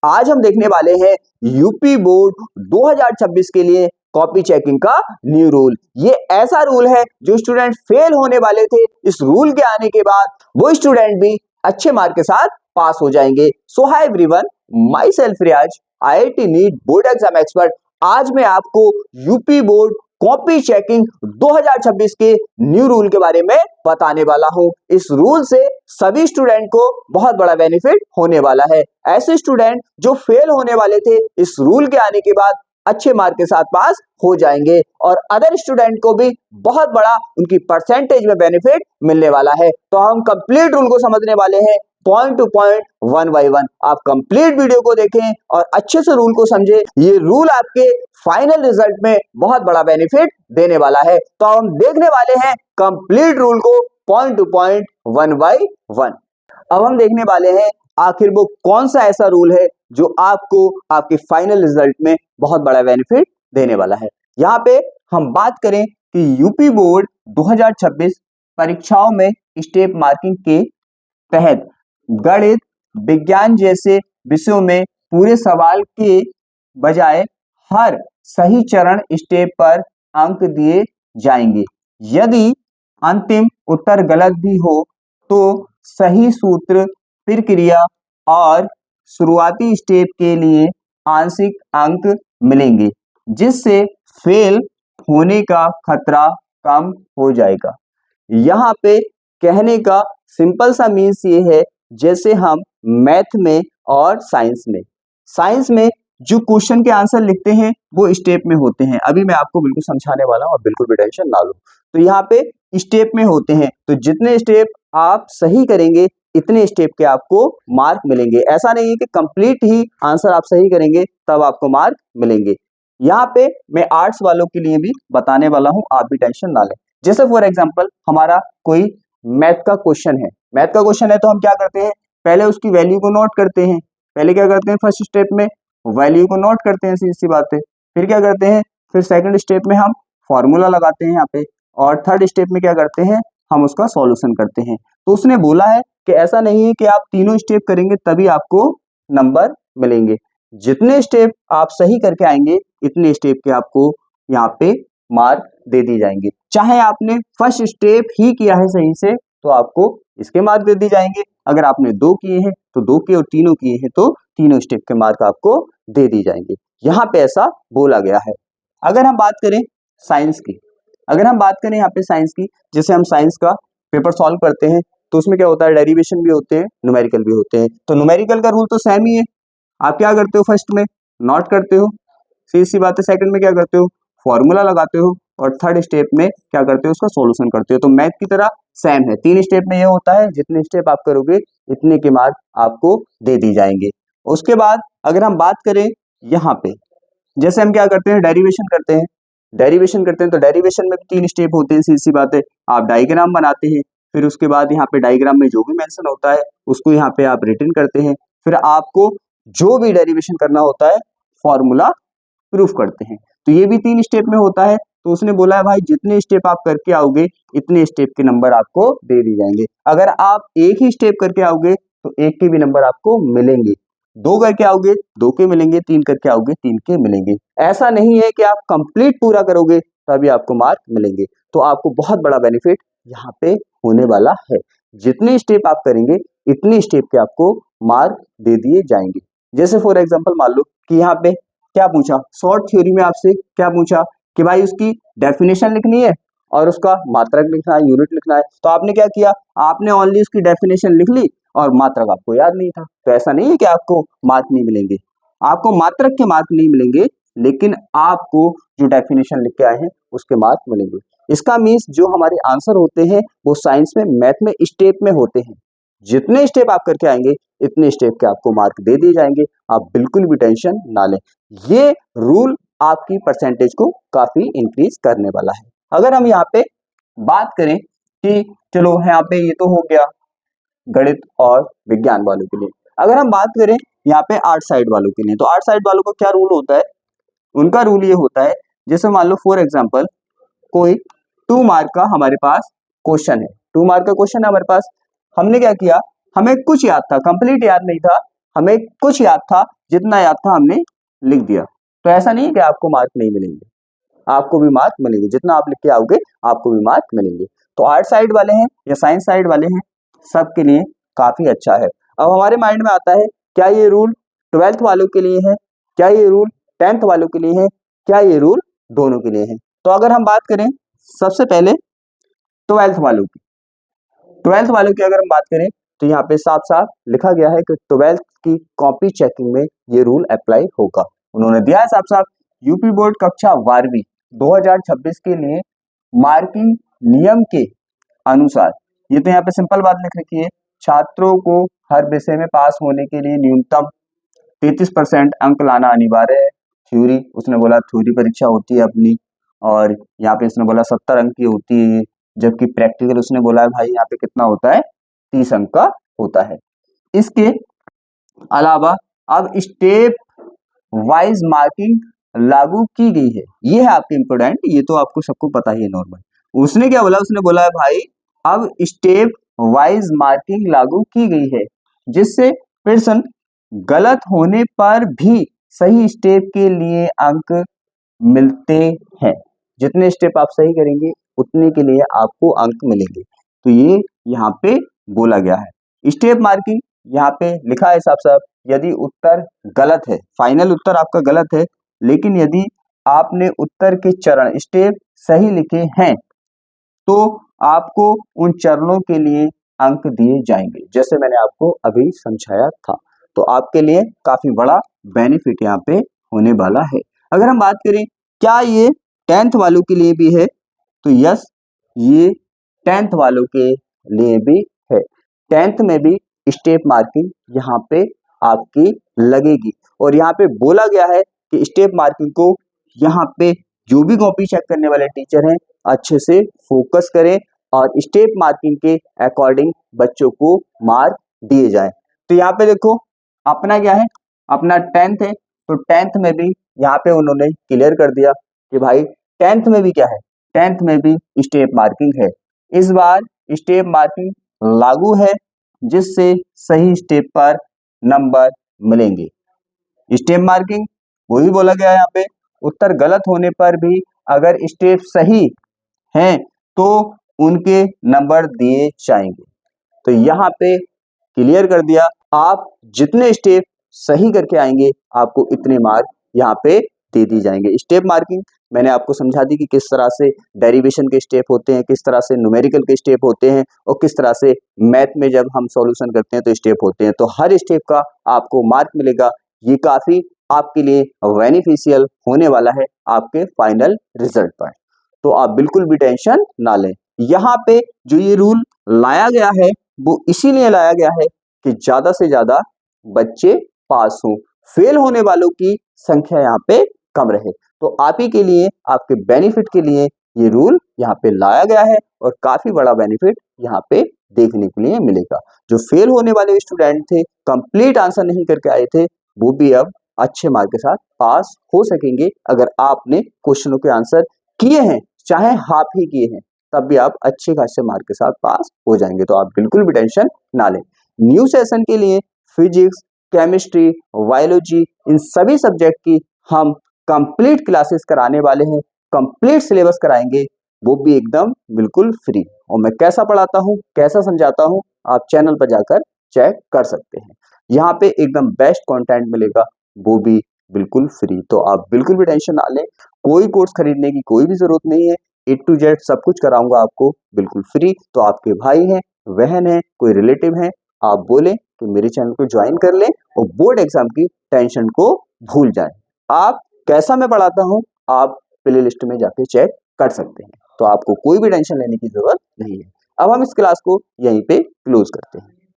आज हम देखने वाले हैं यूपी बोर्ड 2026 के लिए कॉपी चेकिंग का न्यू रूल। ये ऐसा रूल है जो स्टूडेंट फेल होने वाले थे, इस रूल के आने के बाद वो स्टूडेंट भी अच्छे मार्क के साथ पास हो जाएंगे। So hi everyone, myself Riyaz, IIT NEET board exam expert. आज मैं आपको यूपी बोर्ड कॉपी चेकिंग 2026 के न्यू रूल के बारे में बताने वाला हूं। इस रूल से सभी स्टूडेंट को बहुत बड़ा बेनिफिट होने वाला है। ऐसे स्टूडेंट जो फेल होने वाले थे, इस रूल के आने के बाद अच्छे मार्क के साथ पास हो जाएंगे और अदर स्टूडेंट को भी बहुत बड़ा उनकी परसेंटेज में बेनिफिट मिलने वाला है। तो हम कंप्लीट रूल को समझने वाले हैं point two point, one by one. आप कंप्लीट वीडियो को देखें और अच्छे से रूल को समझें। ये रूल आपके फाइनल रिजल्ट में बहुत बड़ा बेनिफिट देने वाला है। तो हम देखने वाले हैं कंप्लीट रूल को point two point, one by one. अब हम देखने वाले हैं आखिर वो कौन सा ऐसा रूल है जो आपको आपके फाइनल रिजल्ट में बहुत बड़ा बेनिफिट देने वाला है। यहाँ पे हम बात करें कि यूपी बोर्ड 2026 परीक्षाओं में स्टेप मार्किंग के तहत गणित, विज्ञान जैसे विषयों में पूरे सवाल के बजाय हर सही चरण स्टेप पर अंक दिए जाएंगे। यदि अंतिम उत्तर गलत भी हो तो सही सूत्र, प्रक्रिया और शुरुआती स्टेप के लिए आंशिक अंक मिलेंगे, जिससे फेल होने का खतरा कम हो जाएगा। यहाँ पे कहने का सिंपल सा मीन्स ये है, जैसे हम मैथ में और साइंस में जो क्वेश्चन के आंसर लिखते हैं वो स्टेप में होते हैं। अभी मैं आपको बिल्कुल समझाने वाला हूँ, आप बिल्कुल भी टेंशन ना लो। तो यहाँ पे स्टेप में होते हैं, तो जितने स्टेप आप सही करेंगे इतने स्टेप के आपको मार्क मिलेंगे। ऐसा नहीं है कि कंप्लीट ही आंसर आप सही करेंगे तब आपको मार्क मिलेंगे। यहाँ पे मैं आर्ट्स वालों के लिए भी बताने वाला हूँ, आप भी टेंशन ना लें। जैसे फॉर एग्जाम्पल हमारा कोई मैथ का क्वेश्चन है, तो हम क्या करते हैं, पहले उसकी वैल्यू को नोट करते हैं। पहले क्या करते हैं, फर्स्ट स्टेप में वैल्यू को नोट करते हैं, सीधी बात है। फिर क्या करते हैं, फिर सेकंड स्टेप में हम फॉर्मूला लगाते हैं यहाँ पे, और थर्ड स्टेप में क्या करते हैं, हम उसका सॉल्यूशन करते हैं। तो उसने बोला है कि ऐसा नहीं है कि आप तीनों स्टेप करेंगे तभी आपको नंबर मिलेंगे। जितने स्टेप आप सही करके आएंगे इतने स्टेप के आपको यहाँ पे मार्क दे दी जाएंगे। चाहे आपने फर्स्ट स्टेप ही किया है सही से तो आपको इसके मार्क दे दी जाएंगे। अगर आपने दो किए हैं तो दो के, और तीनों किए हैं तो तीनों स्टेप के मार्क आपको दे दी जाएंगे। यहाँ पे ऐसा बोला गया है। अगर हम बात करें साइंस की, यहाँ पे साइंस की, जैसे हम साइंस का पेपर सॉल्व करते हैं तो उसमें क्या होता है, डेरिवेशन भी होते हैं, न्यूमेरिकल भी होते हैं। तो न्यूमेरिकल का रूल तो सेम ही है। आप क्या करते हो, फर्स्ट में नोट करते हो, सीधी सी बात है। सेकंड में क्या करते हो, फॉर्मूला लगाते हो, और थर्ड स्टेप में क्या करते हो, उसका सॉल्यूशन करते हो। तो मैथ की तरह सेम है, तीन स्टेप में ये होता है, जितने स्टेप आप करोगे इतने के मार्क आपको दे दी जाएंगे। उसके बाद अगर हम बात करें यहाँ पे, जैसे हम क्या करते हैं, डेरिवेशन करते हैं तो डेरिवेशन में भी तीन स्टेप होते हैं, सीधी सी बात है। आप डायग्राम बनाते हैं, फिर उसके बाद यहाँ पे डायग्राम में जो भी मेंशन होता है उसको यहाँ पे आप रिटन करते हैं, फिर आपको जो भी डेरिवेशन करना होता है फॉर्मूला प्रूफ करते हैं। तो ये भी तीन स्टेप में होता है। तो उसने बोला है भाई जितने स्टेप आप करके आओगे इतने स्टेप के नंबर आपको दे दी जाएंगे। अगर आप एक ही स्टेप करके आओगे तो एक के भी नंबर आपको मिलेंगे, दो करके आओगे दो के मिलेंगे, तीन करके आओगे तीन के मिलेंगे। ऐसा नहीं है कि आप कंप्लीट पूरा करोगे तभी आपको मार्क मिलेंगे। तो आपको बहुत बड़ा बेनिफिट यहाँ पे होने वाला है। जितने स्टेप आप करेंगे इतने स्टेप के आपको मार्क दे दिए जाएंगे। जैसे फॉर एग्जाम्पल मान लो कि यहाँ पे क्या पूछा, शॉर्ट थ्योरी में आपसे क्या पूछा कि भाई उसकी डेफिनेशन लिखनी है और उसका मात्रक लिखना है, यूनिट लिखना है। तो आपने क्या किया, आपने ओनली उसकी डेफिनेशन लिख ली और मात्रक आपको याद नहीं था। तो ऐसा नहीं है कि आपको मार्क नहीं मिलेंगे, आपको मात्रक के मार्क नहीं मिलेंगे, लेकिन आपको जो डेफिनेशन लिख के आए हैं उसके मार्क मिलेंगे। इसका मीन्स जो हमारे आंसर होते हैं वो साइंस में, मैथ में स्टेप में होते हैं। जितने स्टेप आप करके आएंगे इतने स्टेप के आपको मार्क दे दिए जाएंगे। आप बिल्कुल भी टेंशन ना लें, ये रूल आपकी परसेंटेज को काफी इंक्रीज करने वाला है। अगर हम यहाँ पे बात करें कि चलो यहाँ पे ये तो हो गया गणित और विज्ञान वालों के लिए, अगर हम बात करें यहाँ पे आर्ट साइड वालों के लिए, तो आर्ट साइड वालों का क्या रूल होता है, उनका रूल ये होता है, जैसे मान लो फॉर एग्जाम्पल कोई 2 मार्क का हमारे पास क्वेश्चन है, 2 मार्क का क्वेश्चन है हमारे पास। हमने क्या किया, हमें कुछ याद था, कंप्लीट याद नहीं था, हमें कुछ याद था जितना याद था हमने लिख दिया। तो ऐसा नहीं है कि आपको मार्क नहीं मिलेंगे, आपको भी मार्क मिलेंगे, जितना आप लिख के आओगे आपको भी मार्क मिलेंगे। तो आर्ट साइड वाले हैं या साइंस साइड वाले हैं, सबके लिए काफी अच्छा है। अब हमारे माइंड में आता है, क्या ये रूल 12th वालों के लिए है, क्या ये रूल 10th वालों के लिए है, क्या ये रूल दोनों के लिए है? तो अगर हम बात करें सबसे पहले 12th वालों की, 12th वालों की अगर हम बात करें तो यहाँ पे साफ साफ लिखा गया है कि 12th की कॉपी चेकिंग में ये रूल अप्लाई होगा। उन्होंने दिया है साफ साफ, यूपी बोर्ड कक्षा 12वीं 2026 के लिए मार्किंग नियम के अनुसार, ये तो यहाँ पे सिंपल बात लिख रखी है, छात्रों को हर विषय में पास होने के लिए न्यूनतम 33% अंक लाना अनिवार्य है। थ्योरी उसने बोला थ्योरी परीक्षा होती है अपनी, और यहाँ पे उसने बोला 70 अंक की होती है, जबकि प्रैक्टिकल उसने बोला है भाई यहाँ पे कितना होता है, 30 अंक का होता है। इसके अलावा अब स्टेप वाइज मार्किंग लागू की गई है, ये है आपके इम्पोर्टेंट, ये तो आपको सबको पता ही है नॉर्मल। उसने क्या बोला, उसने बोला है भाई अब स्टेप वाइज मार्किंग लागू की गई है, जिससे पर्सन गलत होने पर भी सही स्टेप के लिए अंक मिलते हैं। जितने स्टेप आप सही करेंगे उतने के लिए आपको अंक मिलेंगे। तो ये यहाँ पे बोला गया है। स्टेप मार्किंग यहाँ पे लिखा है साफ साफ, यदि उत्तर गलत है, फाइनल उत्तर आपका गलत है, लेकिन यदि आपने उत्तर के चरण स्टेप सही लिखे हैं तो आपको उन चरणों के लिए अंक दिए जाएंगे, जैसे मैंने आपको अभी समझाया था। तो आपके लिए काफी बड़ा बेनिफिट यहाँ पे होने वाला है। अगर हम बात करें क्या ये 10th वालों के लिए भी है, तो यस, ये 10th वालों के लिए भी है। 10th में भी स्टेप मार्किंग यहाँ पे आपकी लगेगी, और यहाँ पे बोला गया है कि स्टेप मार्किंग को यहाँ पे जो भी कॉपी चेक करने वाले टीचर हैं अच्छे से फोकस करें और स्टेप मार्किंग के अकॉर्डिंग बच्चों को मार्क दिए जाए। तो यहाँ पे देखो अपना क्या है, अपना 10th है, तो 10th में भी यहाँ पे उन्होंने क्लियर कर दिया कि भाई 10th में भी क्या है, 10th में भी स्टेप मार्किंग है। इस बार स्टेप मार्किंग लागू है, जिससे सही स्टेप पर नंबर मिलेंगे। स्टेप मार्किंग वही बोला गया है यहाँ पे, उत्तर गलत होने पर भी अगर स्टेप सही हैं तो उनके नंबर दिए जाएंगे। तो यहाँ पे क्लियर कर दिया, आप जितने स्टेप सही करके आएंगे आपको इतने मार्क यहाँ पे दे दी जाएंगे। स्टेप मार्किंग मैंने आपको समझा दी कि किस तरह से डेरिवेशन के स्टेप होते हैं, किस तरह से न्यूमेरिकल के स्टेप होते हैं, और किस तरह से मैथ में जब हम सॉल्यूशन करते हैं तो स्टेप होते हैं। तो हर स्टेप का आपको मार्क मिलेगा। ये काफी आपके लिए बेनिफिशियल होने वाला है आपके फाइनल रिजल्ट पर। तो आप बिल्कुल भी टेंशन ना लें। यहाँ पे जो ये रूल लाया गया है वो इसीलिए लाया गया है कि ज्यादा से ज्यादा बच्चे पास हों, फेल होने वालों की संख्या यहाँ पे कम रहे। तो आप ही के लिए, आपके बेनिफिट के लिए ये रूल यहाँ पे लाया गया है, और काफी बड़ा बेनिफिट यहाँ पे देखने के लिए मिलेगा। जो फेल होने वाले स्टूडेंट थे, कंप्लीट आंसर नहीं करके आए थे, वो भी अब अच्छे मार्क के साथ पास हो सकेंगे। अगर आपने क्वेश्चनों के आंसर किए हैं, चाहे हाफ ही किए हैं, तब भी आप अच्छे खासे मार्क के साथ पास हो जाएंगे। तो आप बिल्कुल भी टेंशन ना लें। न्यू सेशन के लिए फिजिक्स, केमिस्ट्री, बायोलॉजी, इन सभी सब्जेक्ट की हम कंप्लीट क्लासेस कराने वाले हैं, कंप्लीट सिलेबस कराएंगे, वो भी एकदम बिल्कुल फ्री। और मैं कैसा पढ़ाता हूँ, कैसा समझाता हूँ, आप चैनल पर जाकर चेक कर सकते हैं। यहाँ पे एकदम बेस्ट कंटेंट मिलेगा, वो भी बिल्कुल फ्री। तो आप बिल्कुल भी टेंशन ना लें, कोई कोर्स खरीदने की कोई भी जरूरत नहीं है, A to Z सब कुछ कराऊंगा आपको बिल्कुल फ्री। तो आपके भाई हैं, बहन है, कोई रिलेटिव है, आप बोले कि मेरे चैनल को ज्वाइन कर लें और बोर्ड एग्जाम की टेंशन को भूल जाएं। आप कैसा मैं पढ़ाता हूं आप प्ले लिस्ट में जाके चेक कर सकते हैं। तो आपको कोई भी टेंशन लेने की जरूरत नहीं है। अब हम इस क्लास को यहीं पे क्लोज करते हैं।